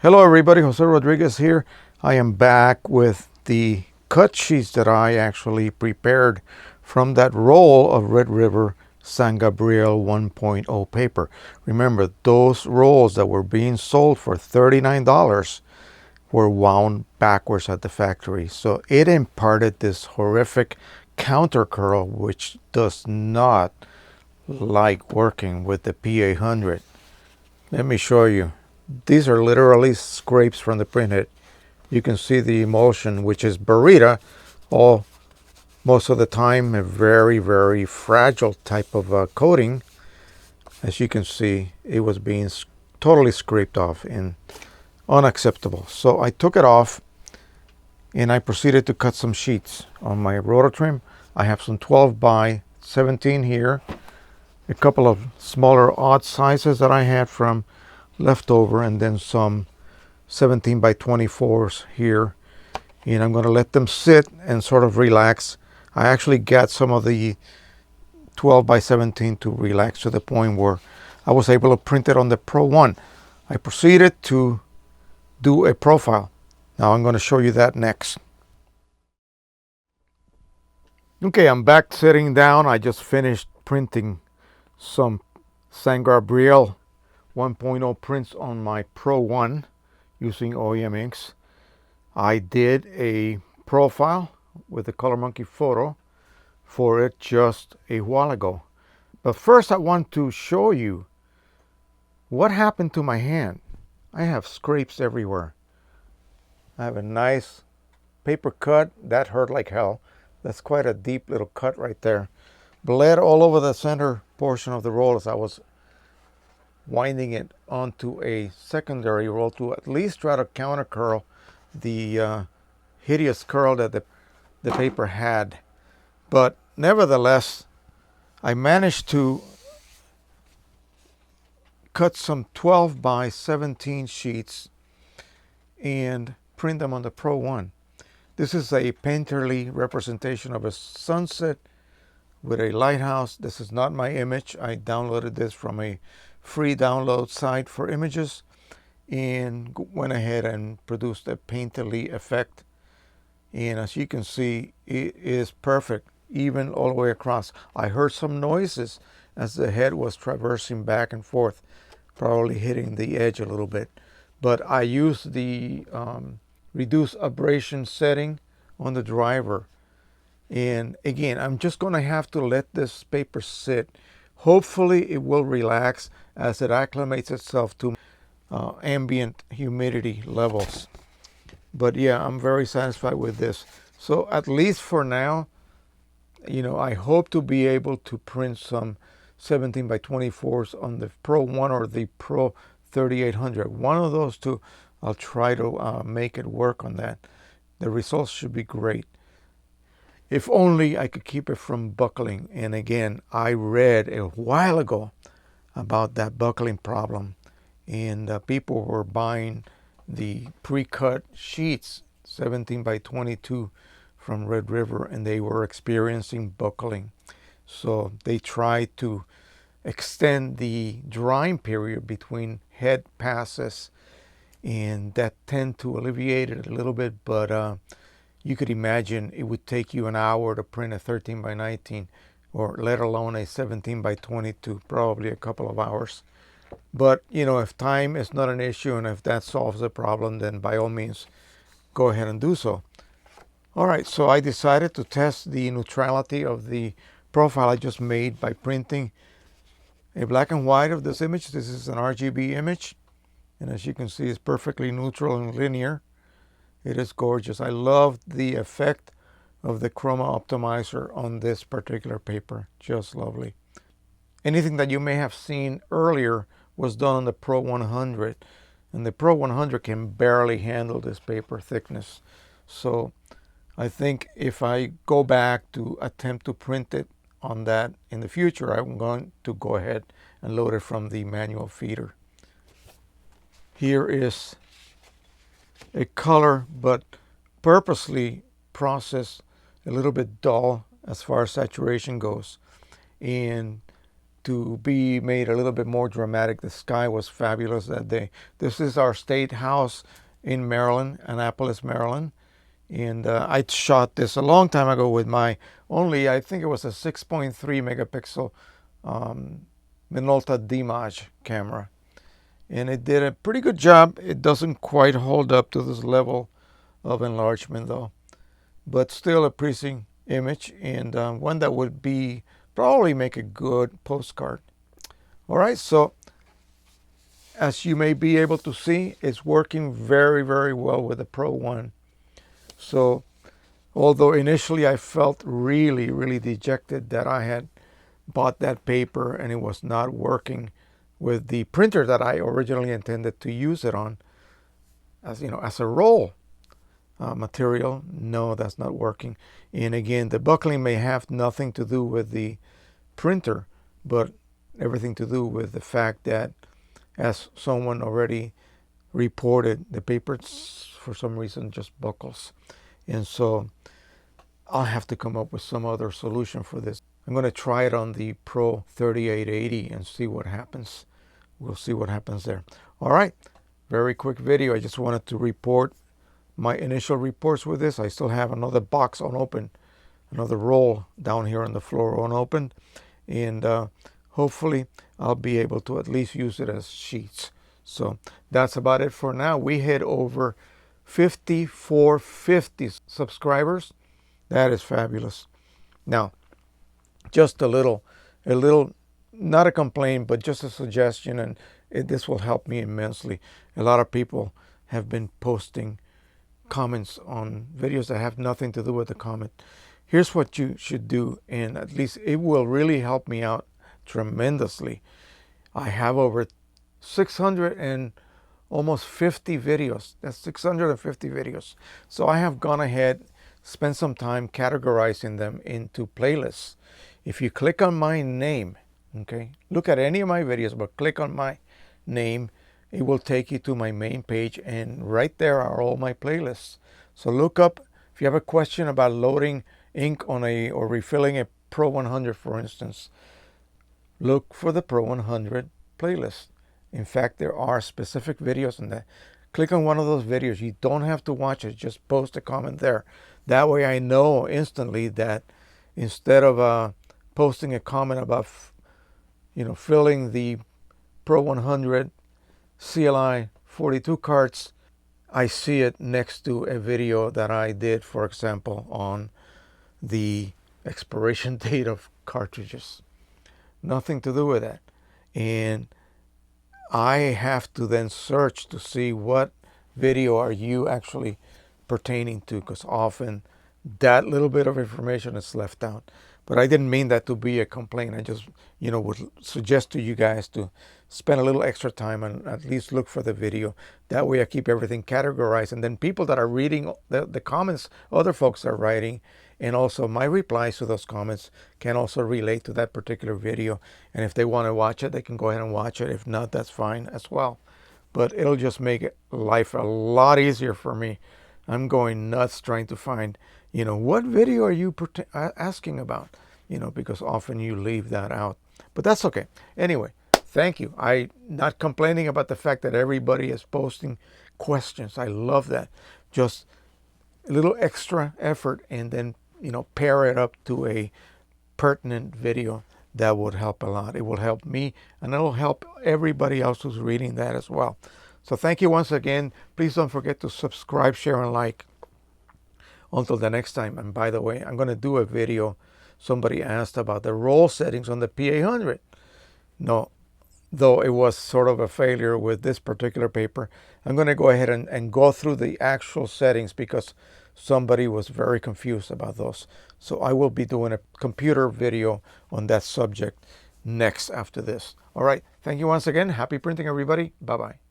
Hello everybody, Jose Rodriguez here. I am back with the cut sheets that I actually prepared from that roll of Red River San Gabriel 1.0 paper. Remember, those rolls that were being sold for $39 were wound backwards at the factory. So it imparted this horrific counter curl which does not like working with the P800. Let me show you. These are literally scrapes from the printhead. You can see the emulsion, which is burrito, all most of the time a very, very fragile type of coating. As you can see, it was being totally scraped off and unacceptable. So I took it off and I proceeded to cut some sheets on my rotor trim. I have some 12 by 17 here, a couple of smaller odd sizes that I had from leftover, and then some 17 by 24s here, and I'm going to let them sit and sort of relax. I actually got some of the 12 by 17 to relax to the point where I was able to print it on the Pro 1. I proceeded to do a profile. Now I'm going to show you that next. Okay, I'm back sitting down. I just finished printing some San Gabriel 1.0 prints on my Pro 1 using OEM inks. I did a profile with the Color Monkey photo for it just a while ago. But first I want to show you what happened to my hand. I have scrapes everywhere. I have a nice paper cut. That hurt like hell. That's quite a deep little cut right there. Bled all over the center portion of the roll as I was winding it onto a secondary roll to at least try to counter curl the hideous curl that the paper had. But nevertheless, I managed to cut some 12 by 17 sheets and print them on the Pro 1. This is a painterly representation of a sunset with a lighthouse. This is not my image. I downloaded this from a free download site for images and went ahead and produced a painterly effect. And as you can see, it is perfect, even all the way across. I heard some noises as the head was traversing back and forth, probably hitting the edge a little bit. But I used the reduce abrasion setting on the driver. And again, I'm just going to have to let this paper sit. Hopefully it will relax as it acclimates itself to ambient humidity levels. But yeah, I'm very satisfied with this. So at least for now, I hope to be able to print some 17 by 24s on the Pro 1 or the Pro 3800. One of those two, I'll try to make it work on that. The results should be great. If only I could keep it from buckling. And again, I read a while ago about that buckling problem. And people were buying the pre-cut sheets, 17 by 22 from Red River, and they were experiencing buckling. So they tried to extend the drying period between head passes, and that tend to alleviate it a little bit, but you could imagine it would take you an hour to print a 13 by 19, or let alone a 17 by 22, probably a couple of hours. But, if time is not an issue and if that solves the problem, then by all means, go ahead and do so. All right, so I decided to test the neutrality of the profile I just made by printing a black and white of this image. This is an RGB image, and as you can see, it's perfectly neutral and linear. It is gorgeous. I love the effect of the chroma optimizer on this particular paper. Just lovely. Anything that you may have seen earlier was done on the Pro 100, and the Pro 100 can barely handle this paper thickness. So I think if I go back to attempt to print it on that in the future, I'm going to go ahead and load it from the manual feeder. Here is a color, but purposely processed a little bit dull as far as saturation goes, and to be made a little bit more dramatic. The sky was fabulous that day. This is our state house in Maryland, Annapolis, Maryland. And I shot this a long time ago with my only, I think it was a 6.3 megapixel Minolta D-Maj camera. And it did a pretty good job. It doesn't quite hold up to this level of enlargement though, but still a pleasing image, and one that would be probably make a good postcard. All right, so as you may be able to see, it's working very, very well with the Pro 1. So although initially I felt really, really dejected that I had bought that paper and it was not working with the printer that I originally intended to use it on, as you know, as a roll material, no, that's not working. And again, the buckling may have nothing to do with the printer, but everything to do with the fact that, as someone already reported, the paper for some reason just buckles. And so I'll have to come up with some other solution for this. I'm going to try it on the Pro 3880 and see what happens. We'll see what happens there. All right, very quick video. I just wanted to report my initial reports with this. I still have another box unopened, another roll down here on the floor unopened, and hopefully I'll be able to at least use it as sheets. So that's about it for now. We hit over 5450 subscribers. That is fabulous. Now, just a little, not a complaint, but just a suggestion, and this will help me immensely. A lot of people have been posting comments on videos that have nothing to do with the comment. Here's what you should do, and at least it will really help me out tremendously. I have over 600 and almost 50 videos. That's 650 videos. So I have gone ahead, spent some time categorizing them into playlists. If you click on my name, okay, look at any of my videos, but click on my name, it will take you to my main page, and right there are all my playlists. So look up, if you have a question about loading ink on or refilling a Pro 100, for instance, look for the Pro 100 playlist. In fact, there are specific videos on that. Click on one of those videos. You don't have to watch it, just post a comment there. That way I know instantly that instead of posting a comment about, filling the Pro 100 CLI 42 carts, I see it next to a video that I did, for example, on the expiration date of cartridges. Nothing to do with that. And I have to then search to see what video are you actually pertaining to, because often that little bit of information is left out. But I didn't mean that to be a complaint. I just, would suggest to you guys to spend a little extra time and at least look for the video. That way I keep everything categorized. And then people that are reading the comments other folks are writing, and also my replies to those comments, can also relate to that particular video. And if they want to watch it, they can go ahead and watch it. If not, that's fine as well. But it'll just make life a lot easier for me. I'm going nuts trying to find, what video are you asking about? Because often you leave that out. But that's okay. Anyway, thank you. I'm not complaining about the fact that everybody is posting questions. I love that. Just a little extra effort, and then, pair it up to a pertinent video. That would help a lot. It will help me, and it'll help everybody else who's reading that as well. So thank you once again. Please don't forget to subscribe, share, and like. Until the next time. And by the way, I'm going to do a video. Somebody asked about the roll settings on the P800. No, though it was sort of a failure with this particular paper, I'm going to go ahead and go through the actual settings, because somebody was very confused about those. So I will be doing a computer video on that subject next after this. All right. Thank you once again. Happy printing, everybody. Bye-bye.